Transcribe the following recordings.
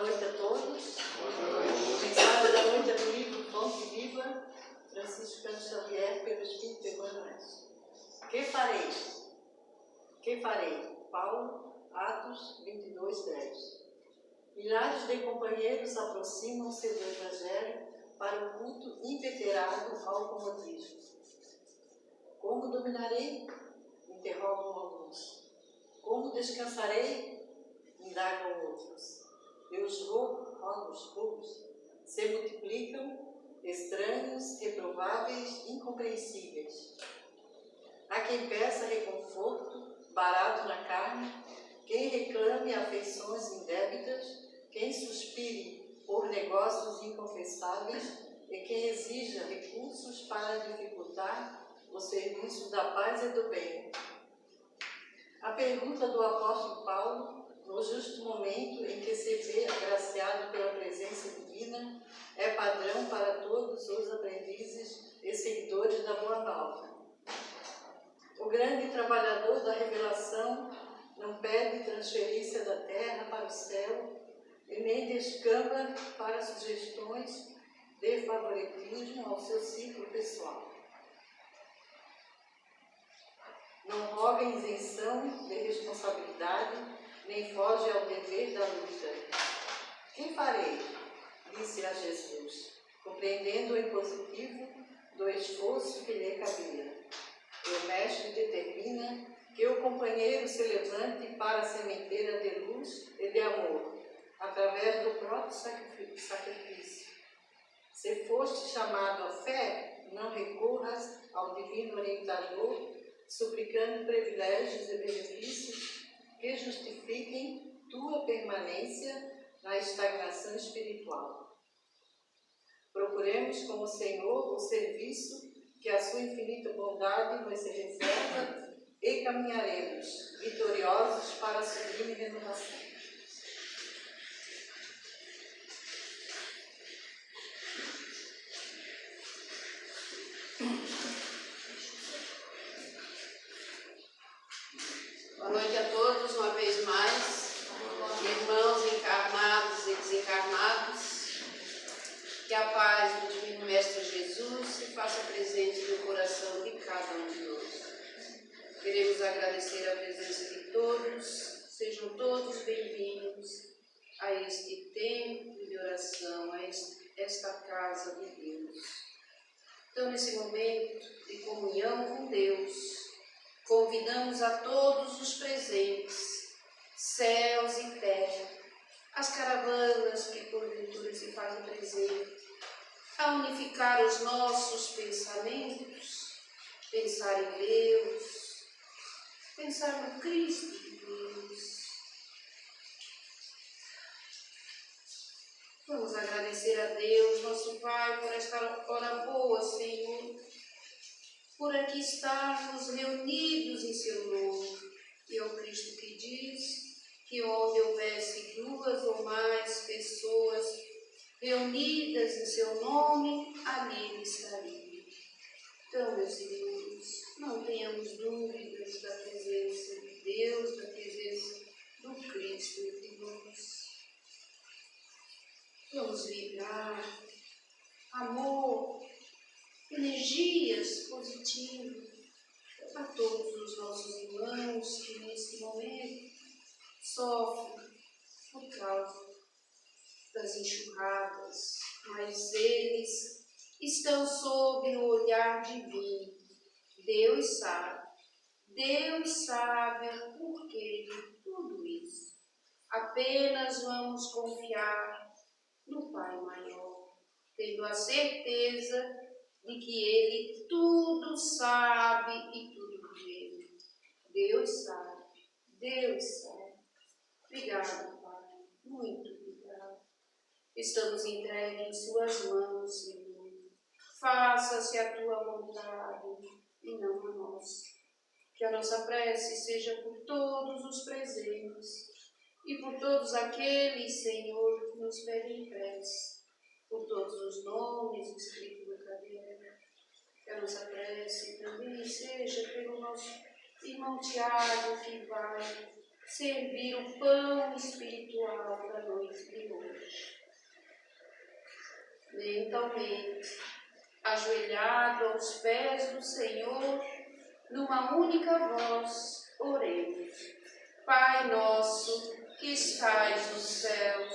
noite a todos. Mensagem da noite é do livro Fonte Viva, Francisco Cândido Xavier, pelo Espírito Emmanuel. Que farei? Que farei? Paulo, Atos 22, 10. Milhares de companheiros aproximam-se do Evangelho para o culto inveterado ao comodismo. Como dominarei? Interrogam alguns. Como descansarei? Indagam outros. E os rogos se multiplicam, estranhos, reprováveis, incompreensíveis. Há quem peça reconforto, barato na carne, quem reclame afeições indébitas, quem suspire por negócios inconfessáveis e quem exija recursos para dificultar o serviço da paz e do bem. A pergunta do apóstolo Paulo, no justo momento em que se vê agraciado pela presença divina, é padrão para todos os aprendizes e seguidores da Boa Nova. O grande trabalhador da revelação não pede transferência da terra para o céu e nem descamba para sugestões de favoritismo ao seu ciclo pessoal. Não roga isenção de responsabilidade, nem foge ao dever da luta. Que farei? Disse a Jesus, compreendendo o impositivo do esforço que lhe cabia. E o mestre determina que o companheiro se levante para a sementeira de luz e de amor, através do próprio sacrifício. Se foste chamado à fé, não recorras ao divino orientador, suplicando privilégios e benefícios que justifiquem tua permanência na estagnação espiritual. Procuremos com o Senhor o serviço que a sua infinita bondade nos reserva e caminharemos vitoriosos para a sublime renovação. Boa noite a todos, uma vez mais, irmãos encarnados e desencarnados, que a paz do Divino Mestre Jesus se faça presente no coração de cada um de nós. Queremos agradecer a presença de todos, sejam todos bem-vindos a este tempo de oração, a esta casa de Deus. Então, nesse momento de comunhão com Deus, convidamos a todos os presentes, céus e terra, as caravanas que porventura se fazem presente, a unificar os nossos pensamentos, pensar em Deus, pensar no Cristo de Deus. Vamos agradecer a Deus, nosso Pai, por esta hora boa, Senhor, por aqui estarmos reunidos em seu nome. E é o Cristo que diz que onde houvesse duas ou mais pessoas reunidas em seu nome, ali ele estaria. Então, meus irmãos, não tenhamos dúvidas da presença de Deus, da presença do Cristo entre nós. Vamos vibrar amor, energias positivas a todos os nossos irmãos que neste momento sofrem por causa das enxurradas, mas eles estão sob o olhar divino. Deus sabe o porquê de tudo isso. Apenas vamos confiar no Pai Maior, tendo a certeza de que Ele tudo sabe e tudo vê. Deus sabe. Obrigado, Pai. Muito obrigado. Estamos entregues em Suas mãos, Senhor. Faça-se a Tua vontade e não a nossa. Que a nossa prece seja por todos os presentes e por todos aqueles, Senhor, que nos pedem prece, por todos os nomes escritos na cadeira. Que a nossa prece também seja pelo nosso irmão Tiago, que vai servir o pão espiritual da noite noite de hoje. Mentalmente, ajoelhado aos pés do Senhor, numa única voz, oremos. Pai nosso, que estais nos céus,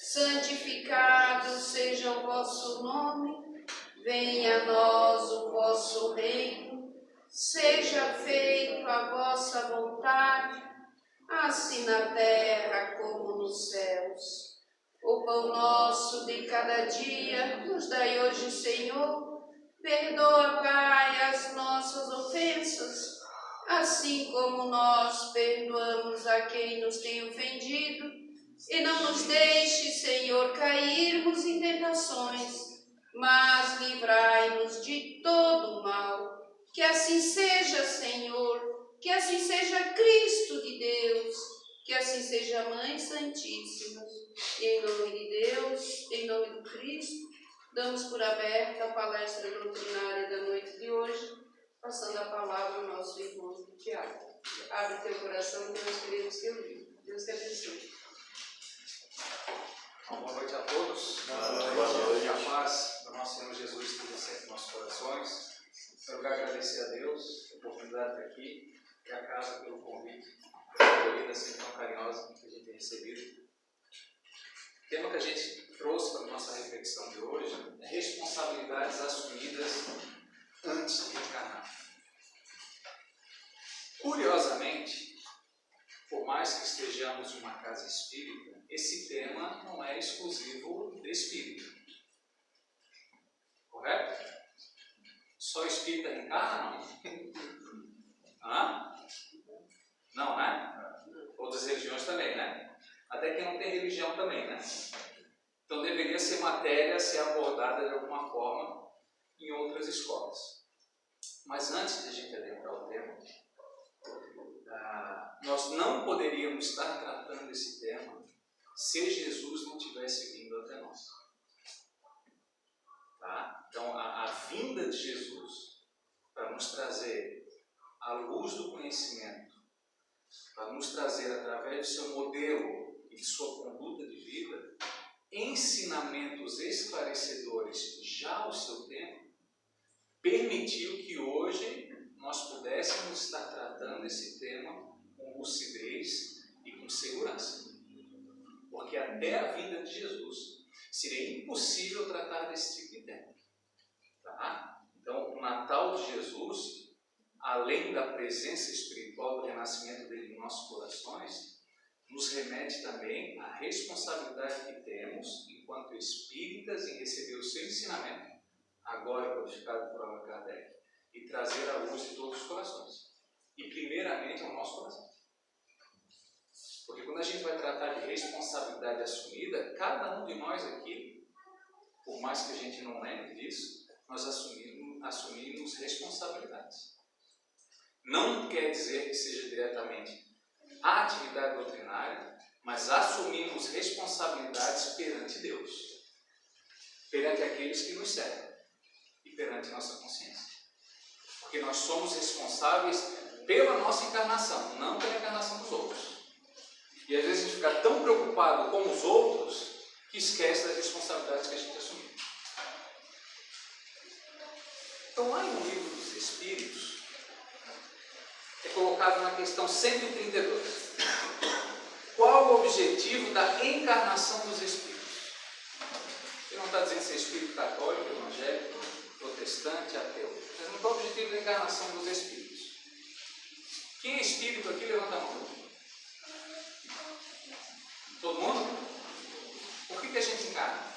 santificado seja o vosso nome, venha a nós o vosso reino, seja feita a vossa vontade, assim na terra como nos céus. O pão nosso de cada dia nos dai hoje, Senhor. Perdoa, Pai, as nossas ofensas, assim como nós perdoamos a quem nos tem ofendido. E não nos deixe, Senhor, cairmos em tentações, mas livrai-nos de todo mal. Que assim seja, Senhor, que assim seja Cristo de Deus, que assim seja a Mãe Santíssima. E em nome de Deus, em nome do Cristo, damos por aberta a palestra doutrinária da noite de hoje, passando a palavra ao nosso irmão Tiago. Abre teu coração que nós queremos te ouvir. Deus te abençoe. Boa noite a todos. Boa noite. Que a paz do nosso Senhor Jesus esteja sempre em nossos corações. Quero agradecer a Deus a oportunidade de estar aqui e a casa pelo convite, pela acolhida assim tão carinhosa que a gente tem recebido. O tema que a gente trouxe para a nossa reflexão de hoje é responsabilidades assumidas antes de encarnar. Curiosamente, por mais que estejamos em uma casa espírita, esse tema não é exclusivo do espírita. Correto? Só espírita reencarna, não? Hã? Não, né? Outras religiões também, né? Até quem não tem religião também, né? Então deveria ser matéria a ser abordada de alguma forma em outras escolas. Mas antes de a gente adentrar o tema, nós não poderíamos estar tratando esse tema se Jesus não tivesse vindo até nós. Tá? Então a vinda de Jesus para nos trazer a luz do conhecimento, para nos trazer através do seu modelo e de sua conduta de vida, ensinamentos esclarecedores já ao seu tempo, permitiu que hoje nós pudéssemos estar tratando esse tema com lucidez e com segurança. Porque até a vinda de Jesus seria impossível tratar desse tipo de tema. Tá? Então, o Natal de Jesus, além da presença espiritual do renascimento dele em nossos corações, nos remete também à responsabilidade que temos, enquanto espíritas, em receber o seu ensinamento, agora codificado por Allan Kardec, e trazer a luz de todos os corações. E primeiramente ao nosso coração. Porque quando a gente vai tratar de responsabilidade assumida, cada um de nós aqui, por mais que a gente não lembre disso, nós assumimos responsabilidades. Não quer dizer que seja diretamente a atividade doutrinária, mas assumimos responsabilidades perante Deus, perante aqueles que nos servem e perante nossa consciência. Porque nós somos responsáveis pela nossa encarnação, não pela encarnação dos outros. E às vezes a gente fica tão preocupado com os outros que esquece das responsabilidades que a gente assumiu. Então, lá no Livro dos Espíritos, é colocado na questão 132. Qual o objetivo da encarnação dos espíritos? Ele não está dizendo se é espírito católico, evangélico, protestante, ateu. Mas não é o objetivo da encarnação dos espíritos. Quem é espírito aqui, levanta a mão. Todo mundo? Por que a gente encarna?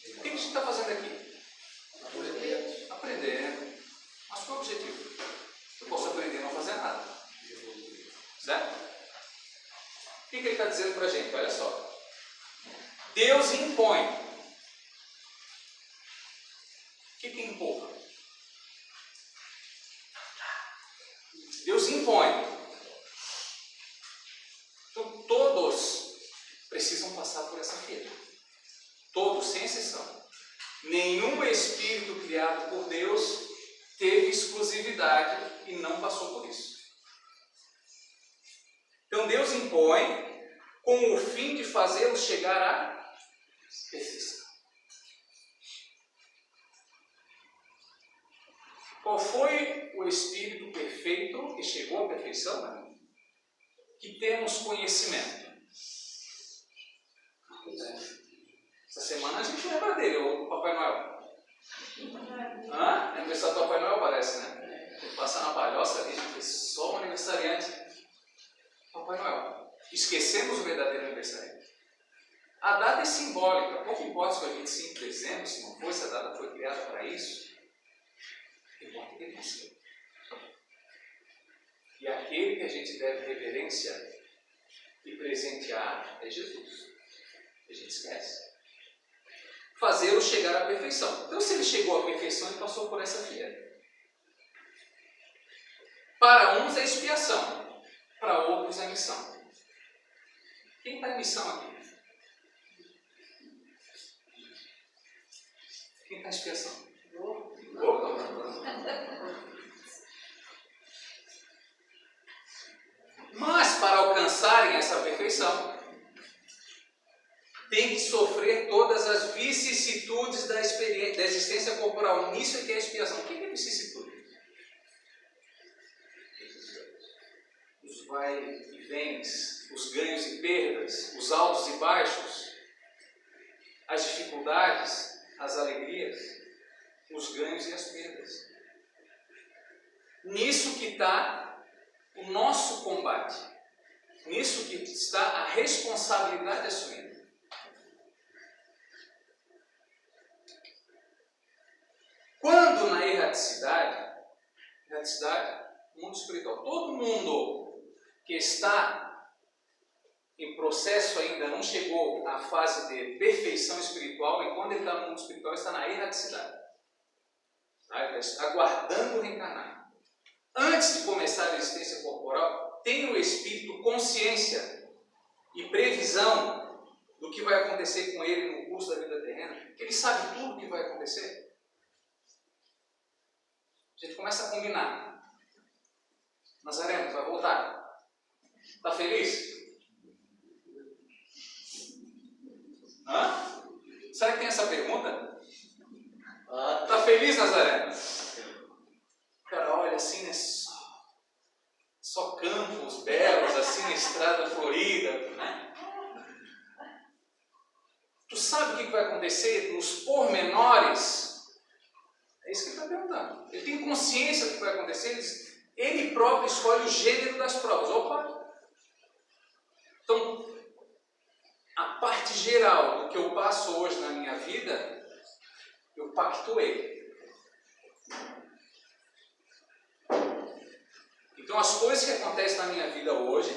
O que a gente está fazendo aqui? Aprendendo. Mas qual é o objetivo? Eu posso aprender e não fazer nada. Certo? O que ele está dizendo para a gente? Olha só. Deus impõe. O que empurra? Deus impõe. Então todos precisam passar por essa fila. Todos, sem exceção. Nenhum espírito criado por Deus teve exclusividade e não passou por isso. impõe com o fim de fazê-los chegar à perfeição. Qual foi o Espírito perfeito que chegou à perfeição? Que temos conhecimento. Essa semana a gente lembra dele, o Papai Noel. É aniversário do Papai Noel, parece, né? Ele passa na palhoça ali, gente, só um aniversariante. Papai Noel. Esquecemos o verdadeiro aniversariante. A data é simbólica, pouco importa se foi 25 de dezembro, se não foi, se a data foi criada para isso. Importa que ele nasceu. E aquele que a gente deve reverência e presentear é Jesus. A gente esquece. Fazê-lo chegar à perfeição. Então, se ele chegou à perfeição, ele passou por essa via. Para uns é expiação, para outros é missão. Quem está em missão aqui? Quem está em expiação? Mas para alcançarem essa perfeição, tem que sofrer todas as vicissitudes da existência corporal. Nisso é que é a expiação. O que é vicissitude? Os vai e vens, os ganhos e perdas, os altos e baixos, as dificuldades, as alegrias, os ganhos e as perdas. Nisso que está o nosso combate. Nisso que está a responsabilidade assumida. Quando na erraticidade, mundo espiritual, todo mundo que está em processo ainda não chegou à fase de perfeição espiritual, e quando ele está no mundo espiritual, está na erraticidade. Ele está aguardando reencarnar. Antes de começar a existência corporal, tem o espírito consciência e previsão do que vai acontecer com ele no curso da vida terrena. Ele sabe tudo o que vai acontecer. A gente começa a combinar. Nazareno, vai voltar. Está feliz? Será que tem essa pergunta? Está feliz, Nazareno? O cara olha assim, né? Só campos belos, assim, estrada florida. Né? Tu sabe o que vai acontecer nos pormenores? É isso que ele está perguntando. Ele tem consciência do que vai acontecer. Ele próprio escolhe o gênero das provas. Opa! Então, a parte geral do que eu passo hoje na minha vida, eu pactuei. Então, as coisas que acontecem na minha vida hoje,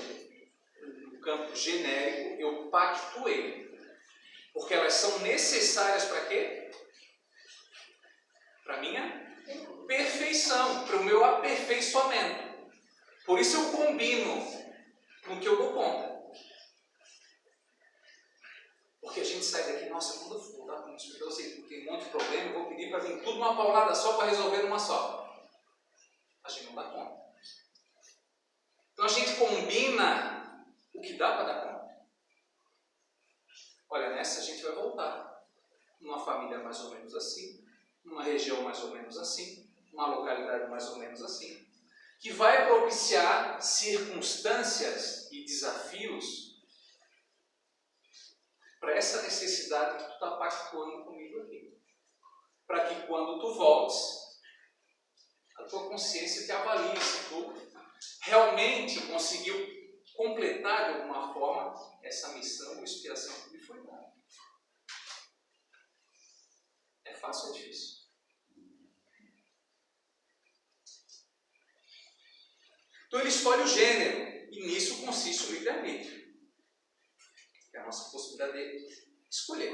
no campo genérico, eu pactuei. Porque elas são necessárias para quê? Para a minha perfeição, para o meu aperfeiçoamento. Por isso eu combino no que eu dou conta. Porque a gente sai daqui, nossa, quando eu voltar para o hospital, eu sei que tem um monte de problema, eu vou pedir para vir tudo numa paulada só para resolver numa só. A gente não dá conta. Então a gente combina o que dá para dar conta. Olha, nessa a gente vai voltar. Numa família mais ou menos assim, numa região mais ou menos assim, uma localidade mais ou menos assim, que vai propiciar circunstâncias e desafios para essa necessidade que tu está pactuando comigo aqui. Para que quando tu voltes, a tua consciência te avalie se tu realmente conseguiu completar de alguma forma essa missão ou expiação que lhe foi dada. É fácil ou é difícil? Então ele escolhe o gênero, e nisso consiste o livre-arbítrio. É a nossa possibilidade de escolher.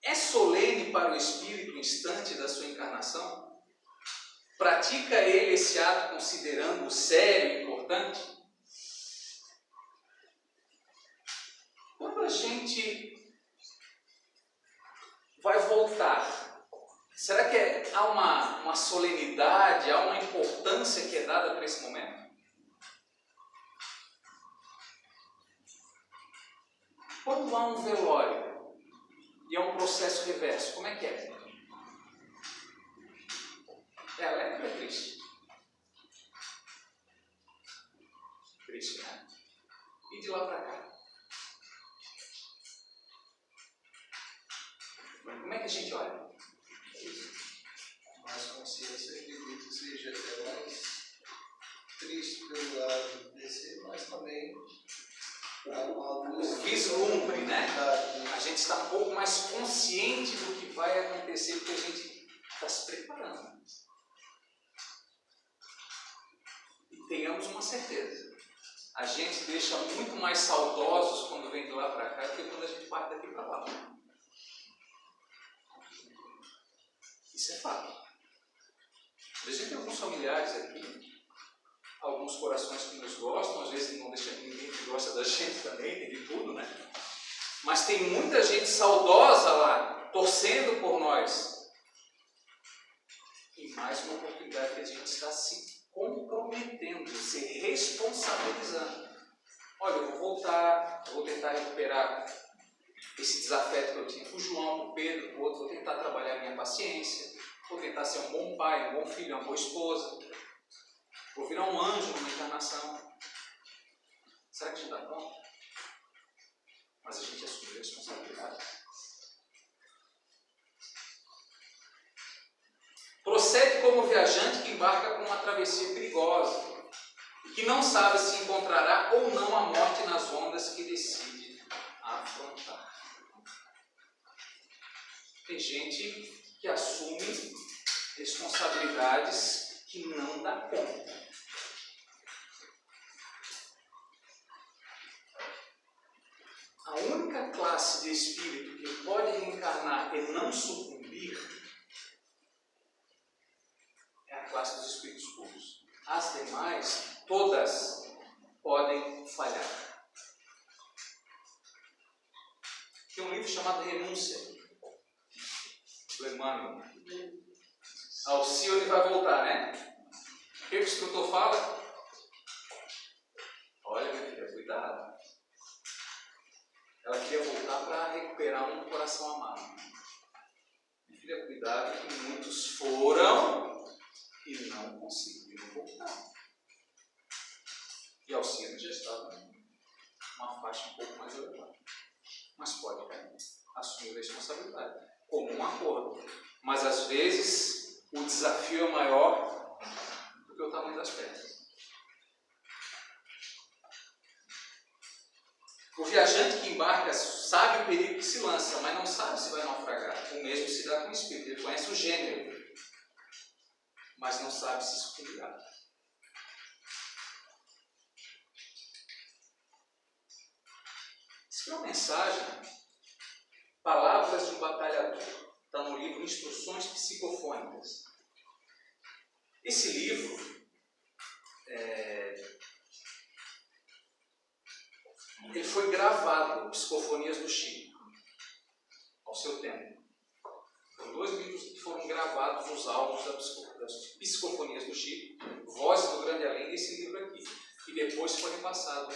É solene para o espírito o instante da sua encarnação? Pratica ele esse ato considerando sério e importante? Quando a gente vai voltar Será que há uma solenidade, há uma importância que é dada para esse momento? Quando há um velório e há um processo reverso, como é que é? É alegre ou é triste? Triste, né? E de lá para cá? Como é que a gente olha? Mais consciência, acredito que seja até mais triste pelo lado desse, mas também há uma luz. O vislumbre, né? A gente está um pouco mais consciente do que vai acontecer porque a gente está se preparando. E tenhamos uma certeza. A gente deixa muito mais saudosos quando vem de lá para cá do que quando a gente parte daqui para lá. Isso é fato. A gente tem alguns familiares aqui, alguns corações que nos gostam, às vezes não deixa ninguém que gosta da gente também, tem de tudo, né? Mas tem muita gente saudosa lá, torcendo por nós. E mais uma oportunidade que a gente está se comprometendo, se responsabilizando. Olha, eu vou voltar, eu vou tentar recuperar esse desafeto que eu tinha com o João, com o Pedro, com o outro, vou tentar trabalhar a minha paciência, vou tentar ser um bom pai, um bom filho, uma boa esposa, vou virar um anjo numa encarnação. Será que a gente dá conta? Mas a gente assume a responsabilidade. Procede como viajante que embarca com uma travessia perigosa e que não sabe se encontrará ou não a morte nas ondas que decide afrontar. Tem gente que assume responsabilidades que não dá conta. A única classe de espírito que pode reencarnar e não sucumbir é a classe dos espíritos puros. As demais, todas, podem falhar. Tem um livro chamado Renúncia, do Emmanuel. Alcione vai voltar, né? O que o instrutor fala? Olha, minha filha, cuidado. Ela queria voltar para recuperar um coração amado. Minha filha, cuidado que muitos foram e não conseguiram voltar. E Alcione já estava numa faixa um pouco mais elevada. Mas pode assumir a responsabilidade, como um acordo. Mas às vezes o desafio é maior do que o tamanho das pedras. O viajante que embarca sabe o perigo que se lança, mas não sabe se vai naufragar. O mesmo se dá com o espírito. Ele conhece o gênero, mas não sabe se sucumbirá. Isso é uma mensagem, Palavras de um Batalhador. Está no livro Instruções Psicofônicas. Esse livro ele foi gravado, Psicofonias do Chico, ao seu tempo. Foram 2 livros que foram gravados, os áudios das Psicofonias do Chico, Vozes do Grande Além, e esse livro aqui, e depois foram passados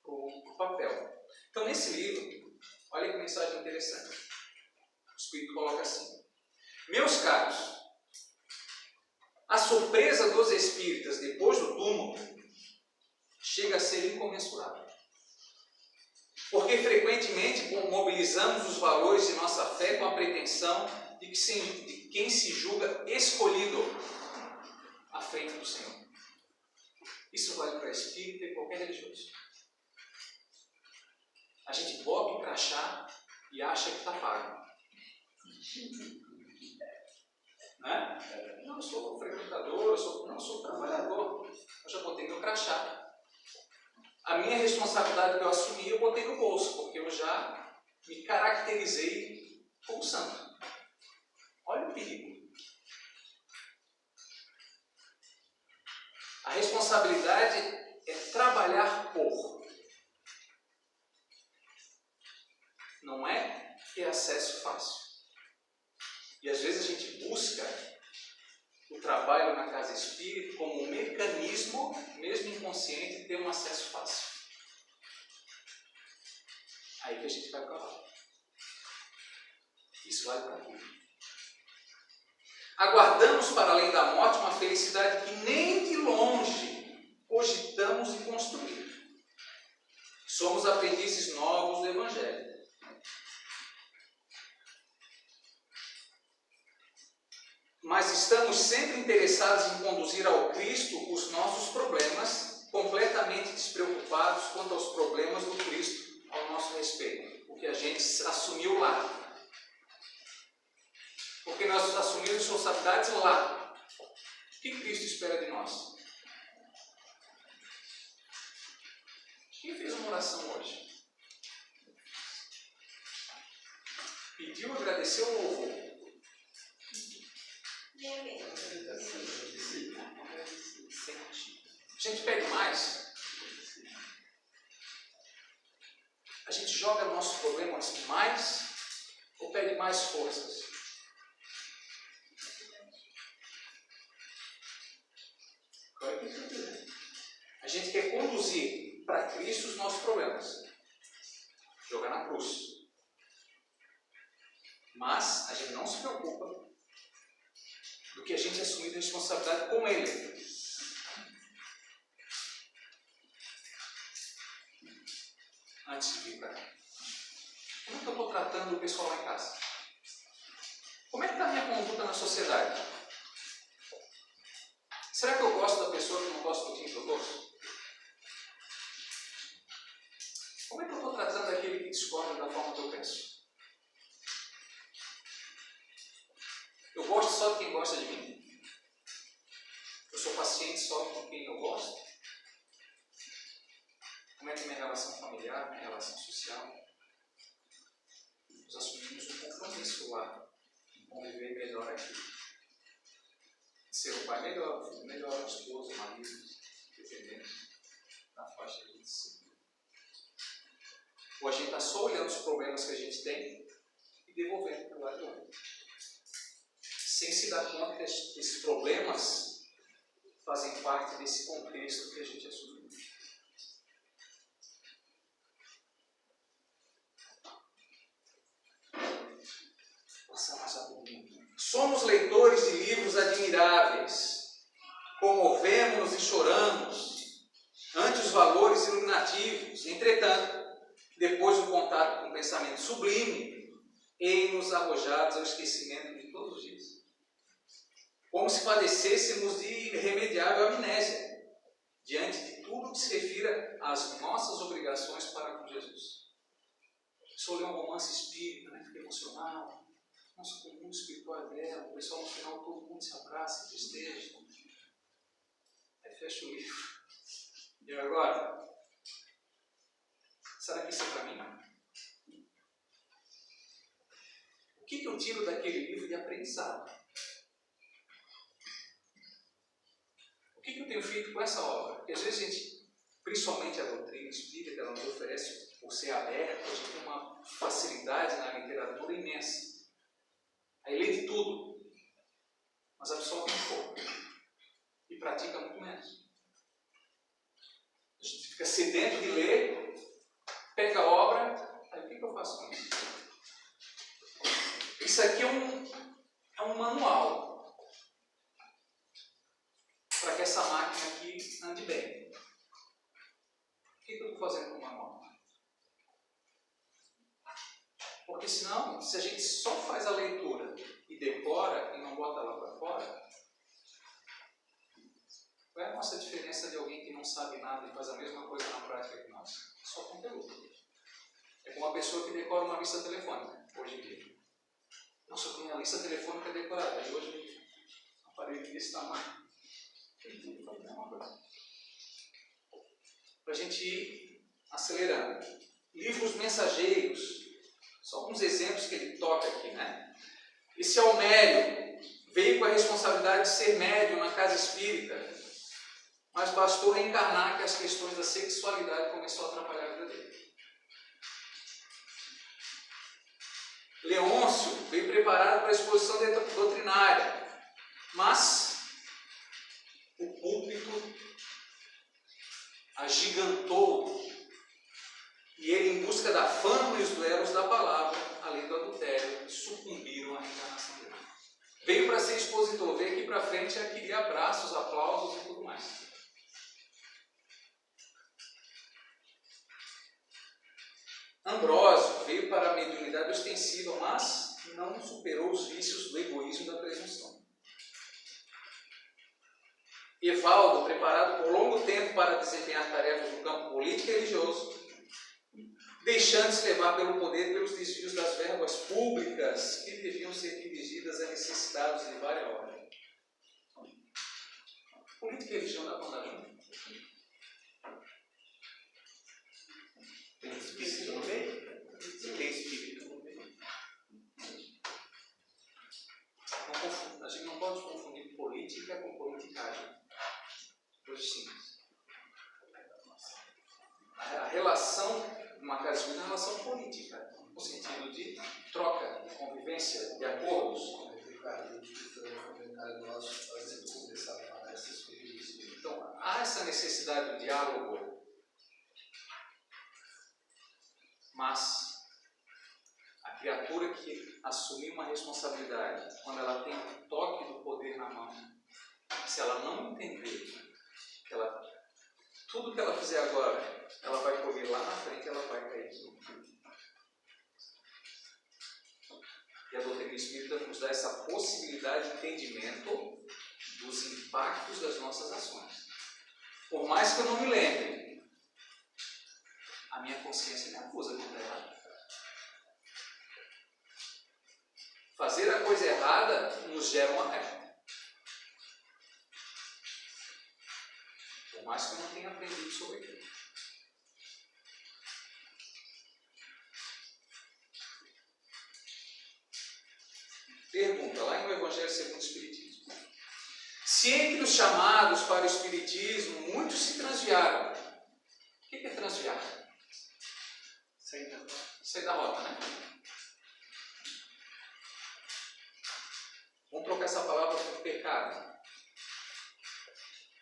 para o papel. Então, nesse livro, olha que mensagem interessante. O Espírito coloca assim: meus caros, a surpresa dos espíritas depois do túmulo chega a ser incomensurável. Porque frequentemente mobilizamos os valores de nossa fé com a pretensão de quem se julga escolhido à frente do Senhor. Isso vale para espírita e qualquer religioso. A gente bota o crachá e acha que está pago. Né? Não, eu sou frequentador, eu sou trabalhador. Eu já botei meu crachá. A minha responsabilidade que eu assumi, eu botei no bolso, porque eu já me caracterizei como santo. Olha o perigo. A responsabilidade é trabalhar por. Não é ter acesso fácil. E às vezes a gente trabalho na casa espírita como um mecanismo, mesmo inconsciente, de ter um acesso fácil. Aí que a gente vai para lá. Isso vale para tudo. Aguardamos para além da morte uma felicidade que nem de longe cogitamos em construir. Somos aprendizes novos do Evangelho. Mas estamos sempre interessados em conduzir ao Cristo os nossos problemas, completamente despreocupados quanto aos problemas do Cristo ao nosso respeito, o que a gente assumiu lá. Porque nós assumimos responsabilidades lá. O que Cristo espera de nós? Quem fez uma oração hoje? Pediu, agradeceu ou louvou? A gente pede mais. A gente joga nossos problemas mais ou pede mais forças? A gente quer conduzir para Cristo os nossos problemas. Jogar na cruz. Mas a gente não se preocupa do que a gente assumir a responsabilidade com Ele. Antes de vir para cá. Como é que eu estou tratando o pessoal lá em casa? Como é que está a minha conduta na sociedade? Será que eu gosto da pessoa que não gosta do que eu gosto? Como é que eu estou tratando aquele que discorda da forma que eu penso? Eu gosto só de quem gosta de mim? Eu sou paciente só com quem eu gosto? Como é que é minha relação familiar, minha relação social? Nós assumimos um compromisso lá, em conviver melhor aqui. Ser o pai melhor, o filho melhor, o esposo, o marido, dependendo da faixa de disciplina. Ou a gente está só olhando os problemas que a gente tem e devolvendo para o lado do outro. Sem se dar conta que esses problemas fazem parte desse contexto que a gente assumiu. Somos leitores de livros admiráveis, comovemos-nos e choramos ante os valores iluminativos. Entretanto, depois do contato com o pensamento sublime, eis-nos arrojados ao esquecimento de todos os dias. Como se padecêssemos de irremediável amnésia, diante de tudo que se refira às nossas obrigações para com Jesus. Se eu ler um romance espírita, fiquei emocionado. Nossa, o mundo espiritual é dela, o pessoal no final todo mundo se abraça, se festeja. Aí fecha o livro. E agora? Será que isso é para mim? O que eu tiro daquele livro de aprendizado? O que eu tenho feito com essa obra? Porque às vezes a gente, principalmente a doutrina espírita que ela nos oferece por ser aberta, a gente tem uma facilidade na literatura imensa. Aí lê de tudo, mas absorve um pouco e pratica muito menos. A gente fica sedento de ler, pega a obra, aí o que eu faço com isso? Isso aqui é um manual para que essa máquina aqui ande bem. O que eu estou fazendo com o manual? Porque senão, se a gente só faz a leitura e decora e não bota ela para fora, qual é a nossa diferença de alguém que não sabe nada e faz a mesma coisa na prática que nós? Só conteúdo. É como uma pessoa que decora uma lista telefônica, hoje em dia. Nossa, eu tenho a lista telefônica decorada, e hoje um aparelho desse tamanho. Tem que fazer a mesma coisa. Para a gente ir acelerando. Livros mensageiros. Só alguns exemplos que ele toca aqui, Esse Almério veio com a responsabilidade de ser médium na casa espírita, mas bastou reencarnar que as questões da sexualidade começou a atrapalhar a vida dele. Leôncio veio preparado para a exposição doutrinária, mas agigantou, e ele, em busca da fama e os duelos da palavra, além do adultério, sucumbiram à reencarnação dele. Veio para ser expositor, veio aqui para frente a querer abraços, aplausos e tudo mais. Ambrósio veio para a mediunidade ostensiva, mas não superou os vícios do egoísmo e da presunção. Evaldo, preparado por longo tempo para desempenhar tarefas no campo político e religioso, deixando-se levar pelo poder e pelos desvios das verbas públicas que deviam ser dirigidas a necessitados de várias ordem. Política e religião dá para andar junto? Tem espírito no meio? Se tem espírito no meio. A gente não pode confundir política com politicagem. Coisa simples. A relação, numa casa espírita, é uma relação política, no sentido de troca, de convivência, de acordos. Então, há essa necessidade de diálogo, mas a criatura que assumir uma responsabilidade, quando ela tem o toque do poder na mão, se ela não entender que tudo que ela fizer agora, ela vai colher lá na frente, ela vai cair aqui. E a doutrina espírita nos dá essa possibilidade de entendimento dos impactos das nossas ações. Por mais que eu não me lembre, a minha consciência me acusa de estar errado. Fazer a coisa errada nos gera uma raiva. Por mais que eu não tenha aprendido sobre aquilo. Pergunta, lá no Evangelho segundo o Espiritismo. Se entre os chamados para o Espiritismo, muitos se transviaram. O que é transviar? Sair da rota, né? Vamos trocar essa palavra por pecado.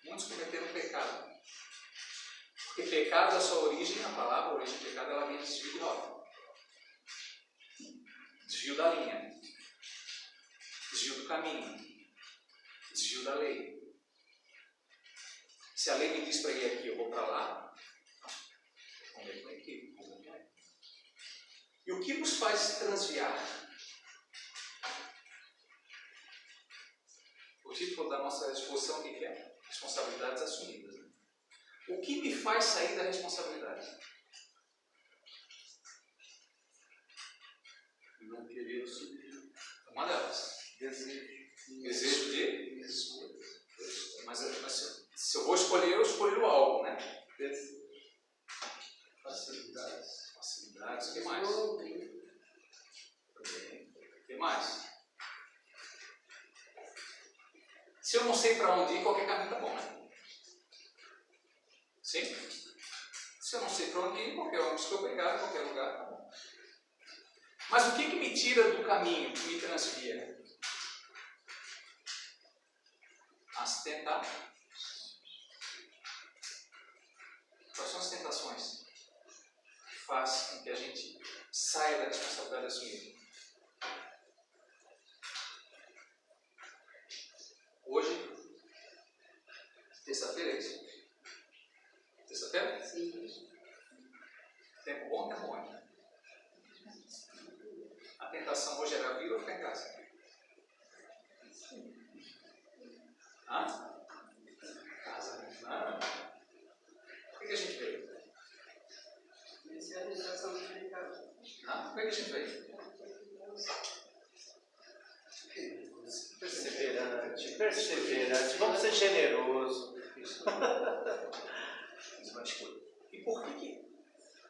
Muitos cometeram pecado. Porque pecado, a sua origem, a palavra, a origem do pecado, ela vem de desvio de rota. Desvio da linha. Desvio do caminho. Desvio da lei. Se a lei me diz para ir aqui, eu vou para lá, onde é que vai aqui? E o que nos faz transviar? O título da nossa exposição, o que é? Responsabilidades assumidas. Né? O que me faz sair da responsabilidade? Não querer subir. Uma delas. Desejo de? Mas se eu vou escolher, eu escolho algo, né? Facilidades. Facilidades. O que mais? O que mais? Se eu não sei para onde ir, qualquer caminho está bom, né? Sim? Se eu não sei para onde ir, qualquer ônibus que eu pegar, qualquer lugar está bom. Mas o que me tira do caminho, que me transvia? A se tentar. Quais são as tentações que fazem com que a gente saia da responsabilidade assumida? Hoje, terça-feira, é isso? Terça-feira? Sim. Tempo bom, tempo ruim. A tentação hoje era vir ou ficar em casa? Hã? Casa. Não. Por que a gente veio? Inicialização do pecado. Por que a gente veio? Perseverante. Vamos ser generosos. E por que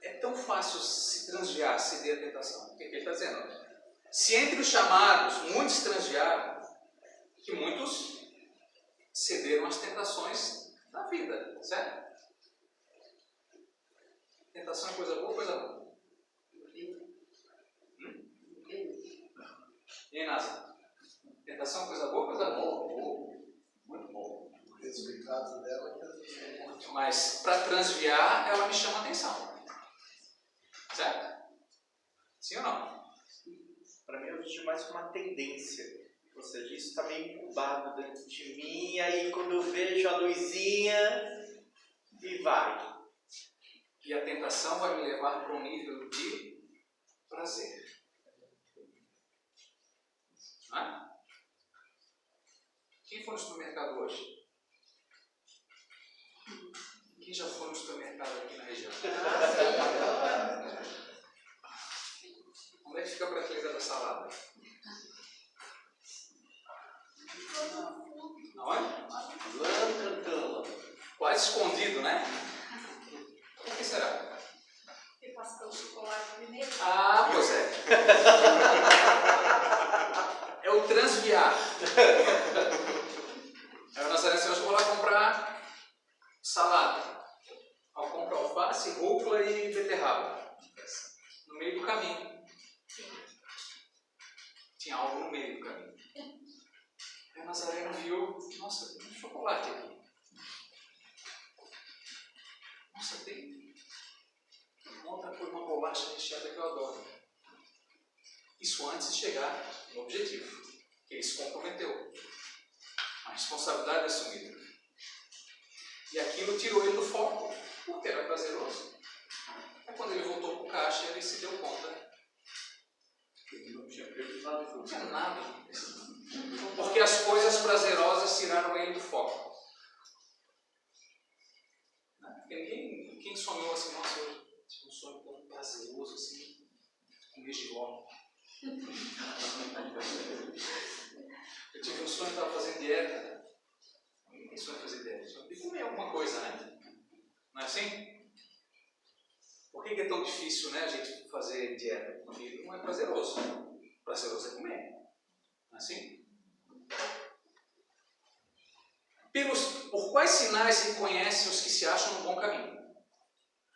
é tão fácil se transviar, ceder à tentação? O que ele está dizendo? Se entre os chamados muitos transviaram, que muitos cederam às tentações da vida, certo? Tentação é coisa boa ou coisa ruim? E aí, Nasa? Tentação é coisa boa ou coisa boa? Muito bom. O resultado dela é muito Mas para transviar, ela me chama a atenção. Certo? Sim ou não? Para mim, eu vejo mais como uma tendência. Ou seja, isso está meio incubado dentro de mim, e aí quando eu vejo a luzinha, e vai. E a tentação vai me levar para um nível de prazer. Não é? Quem foi no supermercado hoje? Quem já foi no supermercado aqui na região? Onde é que fica a prateleira da salada? Aonde? Lá na cama. Quase escondido, né? Por que será? Porque passa pelo chocolate primeiro. Ah, pois é. É o transviar. Aí o Nazaré Senhor, eu vou lá comprar salada. Ao comprar alface, rúcula e beterraba. No meio do caminho. Tinha algo no meio do caminho. Aí o Nazareno viu, nossa, tem um chocolate aqui. Nossa, tem uma bolacha recheada que eu adoro. Isso antes de chegar no objetivo. Ele se comprometeu. A responsabilidade é assumida. E aquilo tirou ele do foco, porque era prazeroso. Aí quando ele voltou para o caixa, ele se deu conta. Ele não tinha perdido nada. Não tinha nada. Porque as coisas prazerosas tiraram ele do foco. Quem sonhou assim, nossa, eu tive um sonho tão prazeroso assim, comer giló. Eu tive um sonho que estava fazendo dieta. Ninguém tem sonho de fazer dieta, só de comer alguma coisa, né? Não é assim? Por que é tão difícil, né, a gente fazer dieta? Porque não é prazeroso. Prazeroso é comer. Não é assim? Por quais sinais se conhecem os que se acham no bom caminho?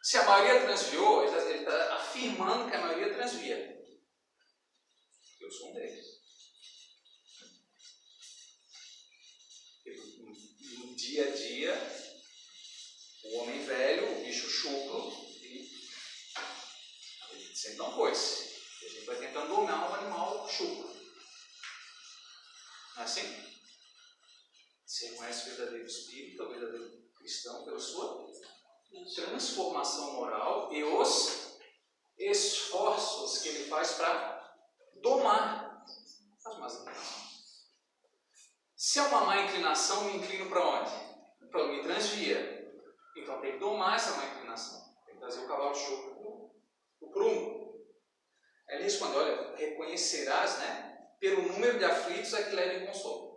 Se a maioria transviou, ele está afirmando que a maioria transvia. Eu sou um deles. No dia a dia, o homem velho, o bicho chucro, ele sempre não pôs. A gente vai tentando dominar um animal chucro. Não é assim? Você reconhece o verdadeiro espírito, o verdadeiro cristão, pela sua transformação moral e os esforços que ele faz para domar as más inclinações. Se é uma má inclinação, me inclino para onde? Para me transvia. Então tem que domar essa má inclinação. Tem que trazer o cavalo de chucro para o prumo. Aí ele responde, olha, reconhecerás, né, pelo número de aflitos a que levem consolo.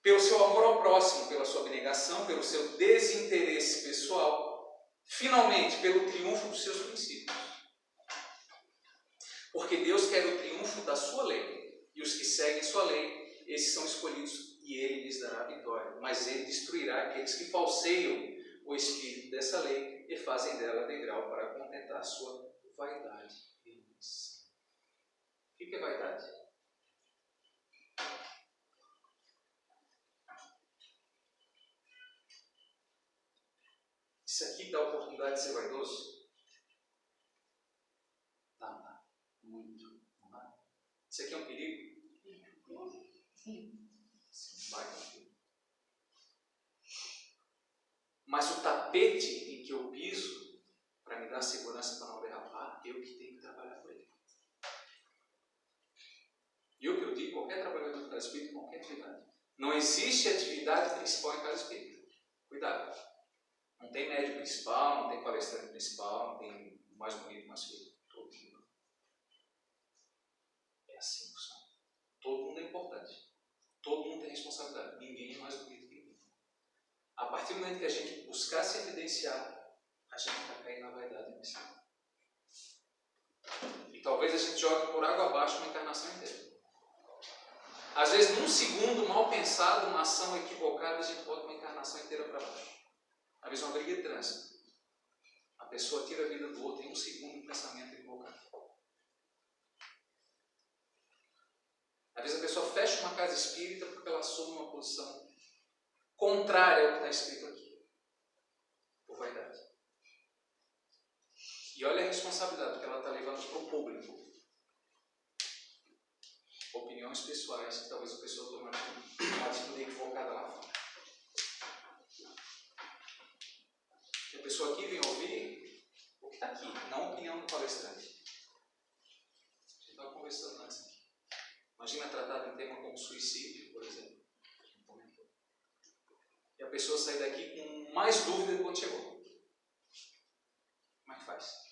Pelo seu amor ao próximo, pela sua abnegação, pelo seu desinteresse pessoal, finalmente, pelo triunfo dos seus princípios. Porque Deus quer o triunfo da sua lei, e os que seguem sua lei, esses são escolhidos, e Ele lhes dará a vitória. Mas Ele destruirá aqueles que falseiam o espírito dessa lei e fazem dela degrau para contentar sua vaidade e ambição. O que é vaidade? Isso aqui dá a oportunidade de ser vaidoso? Dá. Muito. Não dá? Isso aqui é um perigo? Sim, vai um perigo. Mas o tapete em que eu piso, para me dar segurança para não derrapar, eu que tenho que trabalhar por ele. E o que eu digo, qualquer trabalhador de casa espírita, qualquer atividade. Não existe atividade principal em casa espírita. Cuidado. Não tem médico principal, não tem palestrante principal, não tem mais bonito, mais feio. Todo mundo. É assim que funciona. Todo mundo é importante. Todo mundo tem responsabilidade. Ninguém é mais bonito que ninguém. A partir do momento que a gente buscar se evidenciar, a gente vai cair na vaidade nesse momento. E talvez a gente jogue por água abaixo uma encarnação inteira. Às vezes, num segundo mal pensado, uma ação equivocada, a gente bota uma encarnação inteira para baixo. Às vezes, uma briga de trânsito. A pessoa tira a vida do outro em um segundo de pensamento equivocado. Às vezes, a pessoa fecha uma casa espírita porque ela assume uma posição contrária ao que está escrito aqui, por vaidade. E olha a responsabilidade que ela está levando para o público. Opiniões pessoais que talvez a pessoa tome uma atitude equivocada lá fora. E a pessoa aqui vem ouvir o que está aqui, não a opinião do palestrante. A gente estava conversando antes aqui. Imagina tratar de um tema como suicídio, por exemplo. E a pessoa sair daqui com mais dúvida de quando chegou. Como é que faz?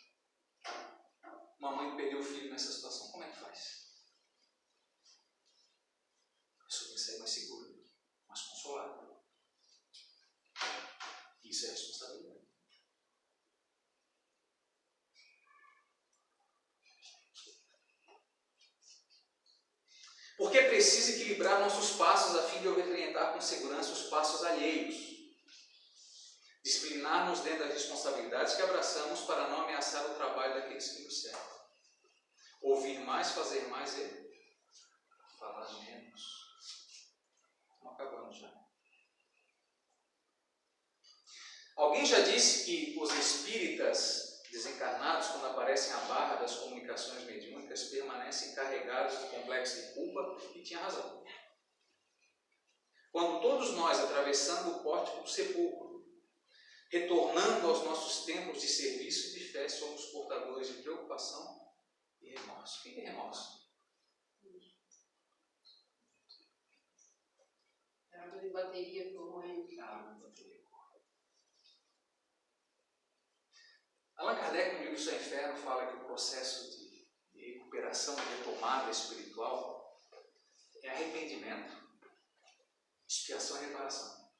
Uma mãe perdeu o filho nessa situação, como é que faz? A pessoa tem que sair mais segura, mais consolada. Isso é responsabilidade. Porque é preciso equilibrar nossos passos a fim de orientar com segurança os passos alheios. Disciplinar-nos dentro das responsabilidades que abraçamos para não ameaçar o trabalho daqueles que nos servem. Ouvir mais, fazer mais e falar menos. Estamos acabando já. Alguém já disse que os espíritas desencarnados, quando aparecem à barra das comunicações mediúnicas, permanecem carregados de complexo de culpa, e tinha razão. Quando todos nós, atravessando o pórtico do sepulcro, retornando aos nossos tempos de serviço e de fé, somos portadores de preocupação e remorso. O que é remorso? Carga de bateria corroente. Allan Kardec, no livro Céu e Inferno, fala que o processo de recuperação, de retomada espiritual é arrependimento, expiação e reparação.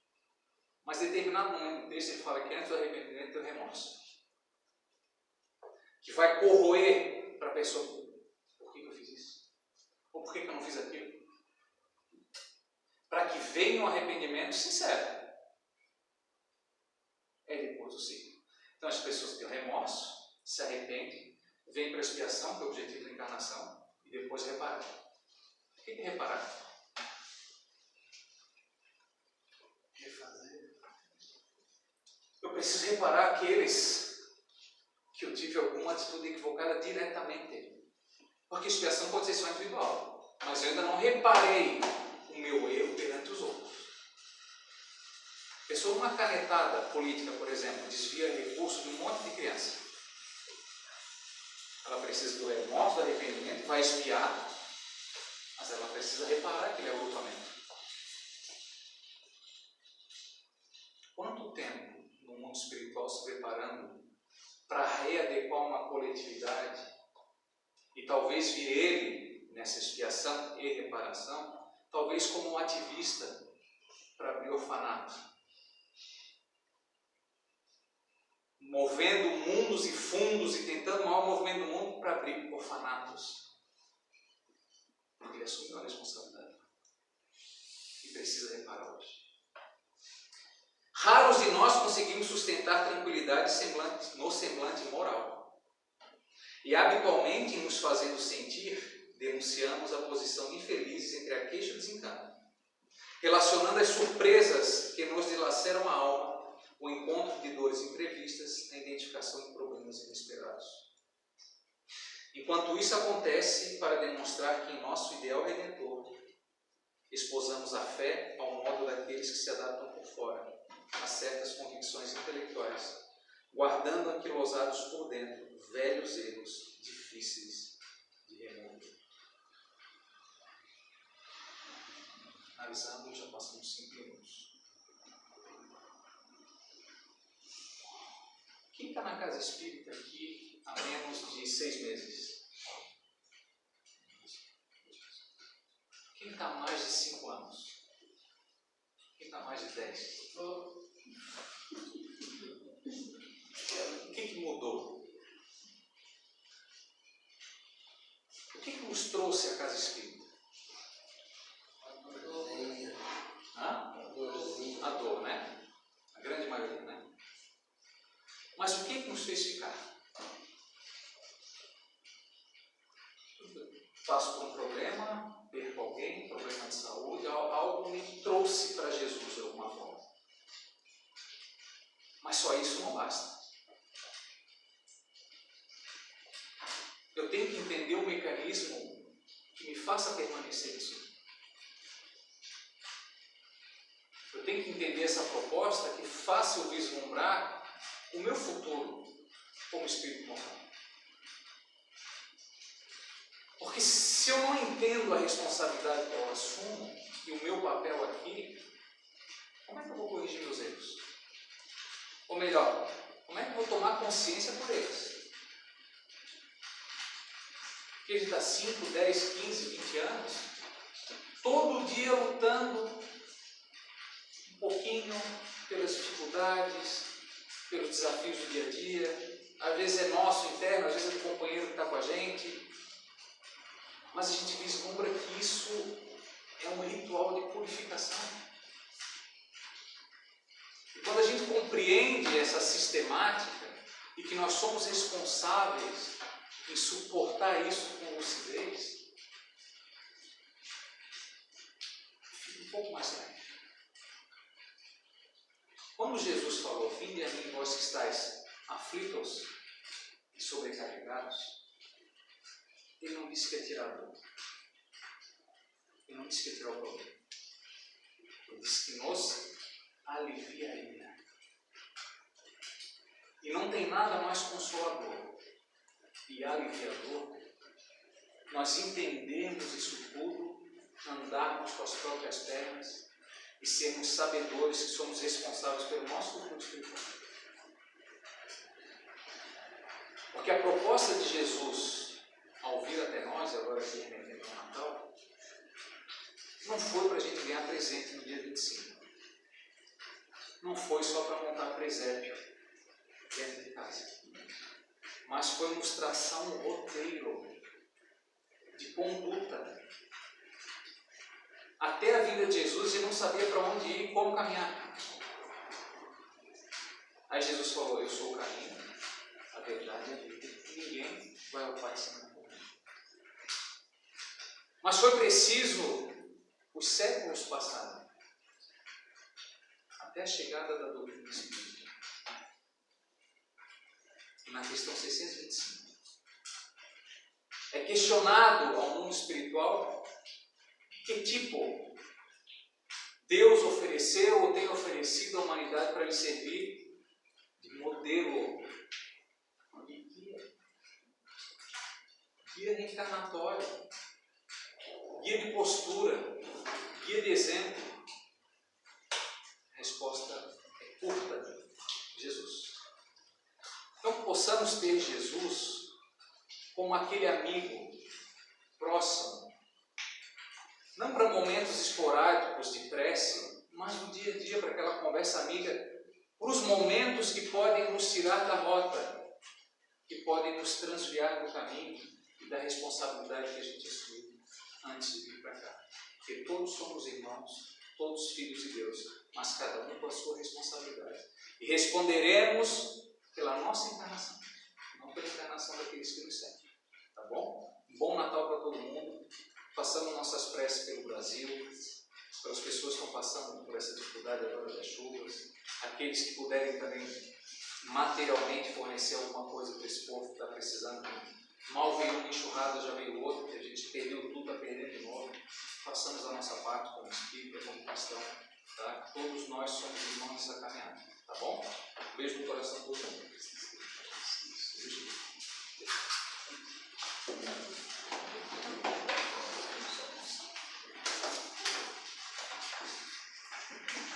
Mas em determinado momento do texto ele fala que antes do arrependimento tem o remorso, que vai corroer para a pessoa: por que eu fiz isso? Ou por que eu não fiz aquilo? Para que venha um arrependimento sincero. É depois do ciclo. Então as pessoas têm remorso, se arrependem, vêm para a expiação, que é o objetivo da encarnação, e depois reparar. O que é reparar? Refazer. Eu preciso reparar aqueles que eu tive alguma atitude equivocada diretamente. Porque expiação pode ser só individual, mas eu ainda não reparei o meu erro perante os outros. Pessoa, uma canetada política, por exemplo, desvia recursos de um monte de criança. Ela precisa do remorso, do arrependimento, vai expiar, mas ela precisa reparar aquele agrupamento. Quanto tempo no mundo espiritual se preparando para readequar uma coletividade e talvez vir ele nessa expiação e reparação, talvez como um ativista para abrir orfanato, movendo mundos e fundos e tentando o maior movimento do mundo para abrir orfanatos. Porque ele assumiu a responsabilidade e precisa reparar hoje. Raros de nós conseguimos sustentar tranquilidade no semblante moral. E habitualmente, nos fazendo sentir, denunciamos a posição de infelizes entre a queixa e o desencanto, relacionando as surpresas que nos dilaceram a alma, o encontro de dores imprevistas, a identificação de problemas inesperados. Enquanto isso acontece, para demonstrar que em nosso ideal redentor esposamos a fé ao modo daqueles que se adaptam por fora a certas convicções intelectuais, guardando anquilosados por dentro velhos erros difíceis de remover. Analisando, já passamos 5 minutos. Quem está na casa espírita aqui há menos de 6 meses? Quem está há mais de 5 anos? Quem está há mais de 10? O que mudou? O que nos trouxe a casa espírita? A dor, né? A grande maioria, né? Mas o que nos fez ficar? Passo por um problema, perco alguém, problema de saúde, algo me trouxe para Jesus de alguma forma. só isso não basta. Eu tenho que entender o mecanismo que me faça permanecer nisso. Eu tenho que entender essa proposta que faça eu vislumbrar o meu futuro como espírito mortal. Porque se eu não entendo a responsabilidade que eu assumo e o meu papel aqui, como é que eu vou corrigir meus erros? Ou melhor, como é que eu vou tomar consciência por eles? Porque ele está 5, 10, 15, 20 anos, todo dia lutando um pouquinho pelas dificuldades, pelos desafios do dia a dia. Às vezes é nosso interno, às vezes é do companheiro que está com a gente. Mas a gente vislumbra que isso é um ritual de purificação. E quando a gente compreende essa sistemática e que nós somos responsáveis em suportar isso com lucidez, fica um pouco mais leve. Quando Jesus falou, vinde a mim vós que estáis aflitos e sobrecarregados, ele não disse que ia tirar a dor. Ele não disse que ia tirar o problema. Ele disse que nos aliviaria. E não tem nada mais consolador e aliviador nós entendemos isso tudo, andarmos com as próprias pernas e sermos sabedores que somos responsáveis pelo nosso futuro espiritual. Porque a proposta de Jesus ao vir até nós, agora aqui remetendo ao Natal, não foi para a gente ganhar presente no dia 25. Não foi só para montar presépio dentro de casa. Mas foi nos traçar um roteiro de conduta. Até a vinda de Jesus, ele não sabia para onde ir e como caminhar. Aí Jesus falou, eu sou o caminho, a verdade e a vida. Ninguém vai ao Pai senão por mim. Mas foi preciso os séculos passarem até a chegada da doutrina espírita. Na questão 625. É questionado ao mundo espiritual que tipo Deus ofereceu ou tem oferecido à humanidade para lhe servir de modelo e guia reencarnatório, guia de postura, guia de exemplo. A resposta é curta: Jesus. Então, que possamos ter Jesus como aquele amigo próximo, não para momentos esporádicos de prece, mas no dia a dia, para aquela conversa amiga, para os momentos que podem nos tirar da rota, que podem nos transviar do caminho e da responsabilidade que a gente assumiu antes de vir para cá. Porque todos somos irmãos, todos filhos de Deus, mas cada um com a sua responsabilidade. E responderemos pela nossa encarnação, não pela encarnação daqueles que nos seguem. Tá bom? Um bom Natal para todo mundo. Passamos nossas preces pelo Brasil, pelas pessoas que estão passando por essa dificuldade agora das chuvas, aqueles que puderem também materialmente fornecer alguma coisa para esse povo que está precisando. Mal veio uma enxurrada, já veio outra, que a gente perdeu tudo, está perdendo de novo. Façamos a nossa parte como espírita, como cristão. Tá? Todos nós somos irmãos nessa caminhada. Tá bom? Um beijo no coração de todo mundo.